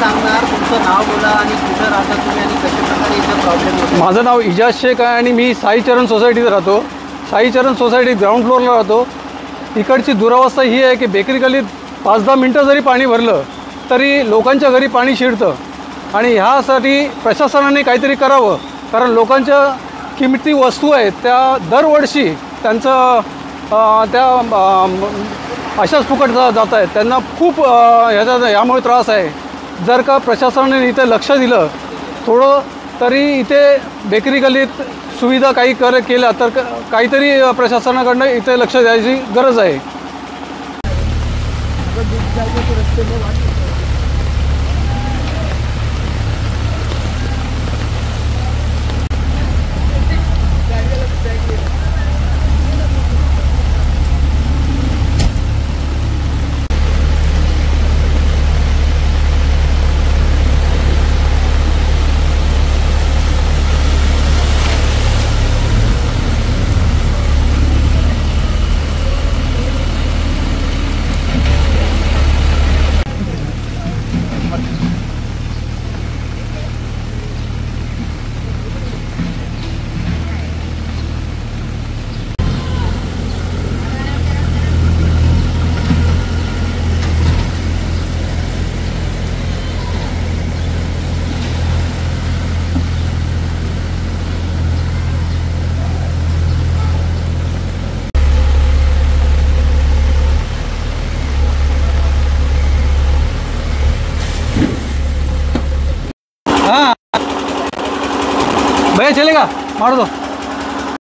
सांगणार? तुमचं नाव बोला आणि कुठं राहता तुम्ही आणि कशाप्रकारे इथं प्रॉब्लेम होतो? माझं नाव इजाज शेख आहे आणि मी साईचरण सोसायटीत राहतो. साईचरण सोसायटीत ग्राउंड फ्लोअरला राहतो. इकडची दुरावस्था ही आहे की बेकरी गल्लीत 5-10 मिनटं जरी पाणी भरलं तरी लोकांच्या घरी पाणी शिरतं आणि ह्यासाठी प्रशासनाने काहीतरी करावं. कारण लोकांच्या किमती वस्तू आहेत त्या दरवर्षी त्यांचं अशाच फुकट जात आहेत. त्यांना खूप यामुळे त्रास आहे. जर का प्रशासनाने इथे लक्ष दिलं थोडं तरी इथे बेकरी गल्लीत सुविधा काही केल्या तर काहीतरी प्रशासनाकडनं इथे लक्ष द्यायची गरज आहे. हाँ भैया चलेगा मार दो.